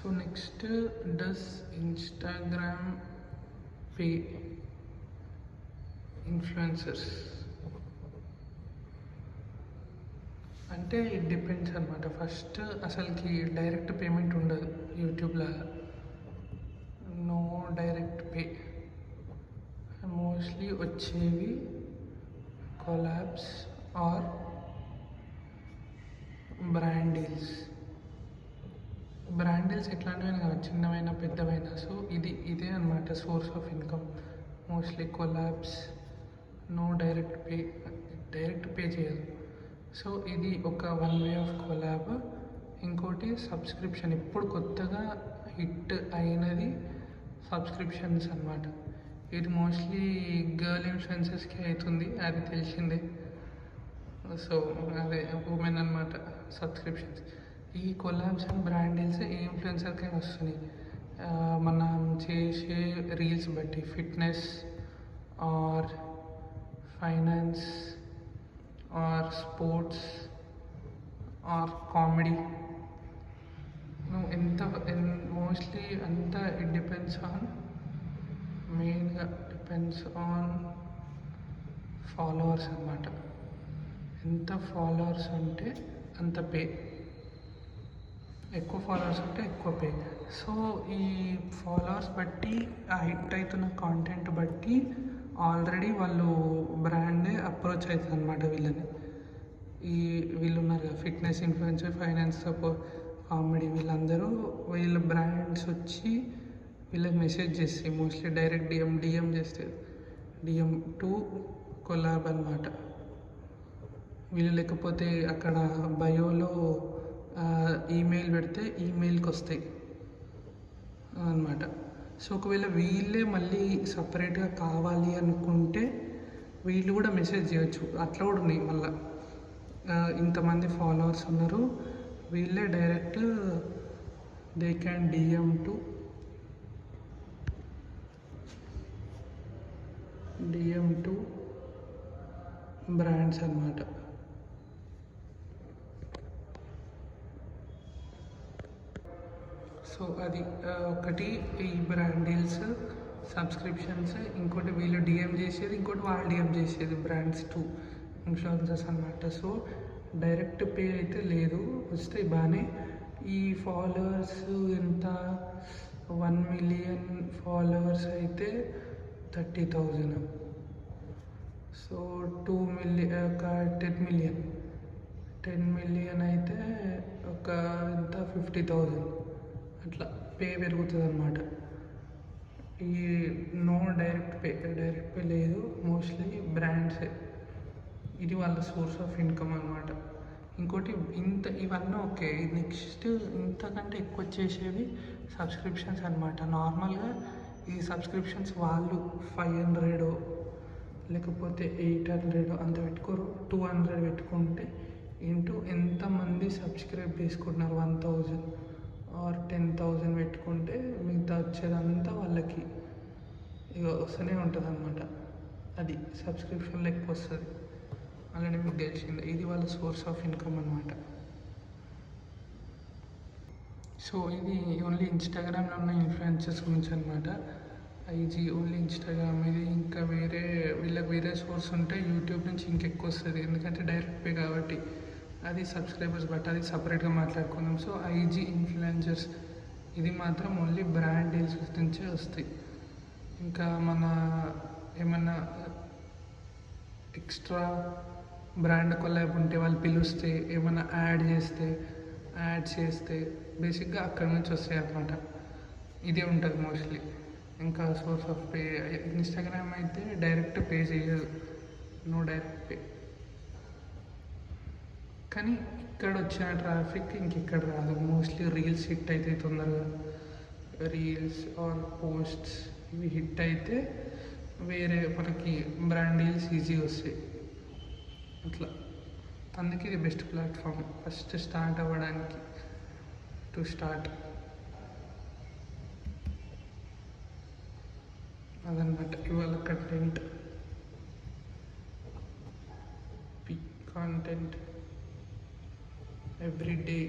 So next, does Instagram pay influencers? అంటే it depends అనమాట. First అసలుకి డైరెక్ట్ పేమెంట్ ఉండదు యూట్యూబ్లో, నో డైరెక్ట్ పే. మోస్ట్లీ వచ్చేవి collabs or brand deals. Brand deals ఎట్లాంటివైనా కాదు, చిన్నవైనా పెద్దవైనా. సో ఇదే అనమాట source of income. Mostly collabs, no direct pay చేయదు. సో ఇది ఒక వన్ వే ఆఫ్ కొలాబ్. ఇంకోటి సబ్స్క్రిప్షన్. ఇప్పుడు కొత్తగా హిట్ అయినది సబ్స్క్రిప్షన్స్ అనమాట. ఇది మోస్ట్లీ గర్ల్ ఇన్ఫ్లుయెన్సర్స్కి అవుతుంది, అది తెలిసిందే. సో అదే ఉమెన్ అనమాట సబ్స్క్రిప్షన్స్. ఈ కొలాబ్స్ అండ్ బ్రాండ్ డీల్స్ ఏ ఇన్ఫ్లుయెన్సర్కి వస్తున్నాయి మనం చేసే రీల్స్ బట్టి. Fitness or finance or sports or comedy, నువ్వు మోస్ట్లీ అంతా ఇట్ డిపెండ్స్ ఆన్, మెయిన్గా డిపెండ్స్ ఆన్ ఫాలోవర్స్ అన్నమాట. ఎంత ఫాలోవర్స్ ఉంటే అంత పే, ఎక్కువ ఫాలోవర్స్ ఉంటే ఎక్కువ పే. సో ఈ ఫాలోవర్స్ బట్టి, ఆ హిట్ అవుతున్న కాంటెంట్ బట్టి ఆల్రెడీ వాళ్ళు బ్రాండే అప్రోచ్ అవుతుంది అనమాట వీళ్ళని. వీళ్ళు ఉన్నారు కదా, fitness influencer, finance support, comedy, వీళ్ళందరూ వీళ్ళ బ్రాండ్స్ వచ్చి వీళ్ళకి మెసేజ్ చేస్తాయి. మోస్ట్లీ డైరెక్ట్ డిఎం చేస్తే, డిఎం టు కొలాబ్ అనమాట. వీళ్ళు లేకపోతే అక్కడ బయోలో ఈమెయిల్ పెడితే ఈమెయిల్కి వస్తాయి అనమాట. సో ఒకవేళ వీళ్ళే మళ్ళీ సపరేట్గా కావాలి అనుకుంటే వీళ్ళు కూడా మెసేజ్ చేయొచ్చు. అట్లా కూడా ఉన్నాయి మళ్ళీ. ఇంతమంది ఫాలోవర్స్ ఉన్నారు, వీళ్ళే direct they can DM to brands అన్నమాట. సో అది ఒకటి ఈ బ్రాండ్ డీల్స్, సబ్స్క్రిప్షన్స్. ఇంకోటి వీళ్ళు డిఎం చేసేది, ఇంకోటి వాళ్ళు డిఎం చేసేది, బ్రాండ్స్ టు ఇన్ఫ్లుయెన్సర్స్ అనమాట. సో డైరెక్ట్ పే అయితే లేదు, వస్తే బాగానే. ఈ ఫాలోవర్స్ ఎంత, 1 మిలియన్ ఫాలోవర్స్ అయితే 30,000. సో 2 మిలియన్, ఒక 10 మిలియన్ అయితే ఒక ఎంత 50,000 అట్లా పే పెరుగుతుంది అన్నమాట. ఈ నో డైరెక్ట్ పే లేదు, మోస్ట్లీ బ్రాండ్సే. ఇది వాళ్ళ సోర్స్ ఆఫ్ ఇన్కమ్ అనమాట. ఇంకోటి ఇవన్నీ ఓకే. నెక్స్ట్ ఇంతకంటే ఎక్కువ చేసేవి సబ్స్క్రిప్షన్స్ అనమాట. నార్మల్గా ఈ సబ్స్క్రిప్షన్స్ వాళ్ళు 500 లేకపోతే 800 అంత పెట్టుకోరు, 200 పెట్టుకుంటే ఇంటూ ఎంతమంది సబ్స్క్రైబ్ చేసుకుంటున్నారు, 1000 ఆర్ 10,000 పెట్టుకుంటే మిగతా వచ్చేదంతా వాళ్ళకి ఇక వస్తూనే ఉంటుంది అనమాట. అది సబ్స్క్రిప్షన్లో ఎక్కువ వస్తుంది. అలానే మీకు తెలిసింది, ఇది వాళ్ళ సోర్స్ ఆఫ్ ఇన్కమ్ అనమాట. సో ఇది ఓన్లీ ఇన్స్టాగ్రామ్లో ఉన్న ఇన్ఫ్లుయెన్సర్స్ గురించి అనమాట. IG only Instagram. ఇది ఇంకా వీళ్ళకి వేరే సోర్స్ ఉంటే యూట్యూబ్ నుంచి ఇంకెక్కువ వస్తుంది, ఎందుకంటే డైరెక్ట్ పే కాబట్టి. అది సబ్స్క్రైబర్స్ బట్ అది సపరేట్గా మాట్లాడుకుందాం. సో ఐజీ ఇన్ఫ్లుయెన్సర్స్ ఇది మాత్రం ఓన్లీ బ్రాండ్ డీల్స్ నుంచే వస్తాయి. ఇంకా మన ఏమన్నా ఎక్స్ట్రా బ్రాండ్ కొలాబ్ ఉంటే వాళ్ళు పిలుస్తే, ఏమన్నా యాడ్ చేస్తే బేసిక్గా అక్కడ నుంచి వస్తాయి అన్నమాట. ఇదే ఉంటుంది మోస్ట్లీ. ఇంకా సోర్స్ ఆఫ్ పే ఇన్స్టాగ్రామ్ అయితే డైరెక్ట్ పే చేయదు, నో డైరెక్ట్ పే. కానీ ఇక్కడ వచ్చిన ట్రాఫిక్ ఇంకెక్కడ రాదు. మోస్ట్లీ రీల్స్ హిట్ అయితే తొందరగా, రీల్స్ ఆర్ పోస్ట్స్ ఇవి హిట్ అయితే వేరే మనకి బ్రాండ్ డీల్స్ ఈజీగా వస్తాయి అట్లా. అందుకే ఇది బెస్ట్ ప్లాట్ఫామ్ ఫస్ట్ స్టార్ట్ అవ్వడానికి, టు స్టార్ట్. అదనమాట ఇవాళ content. Pick content every day.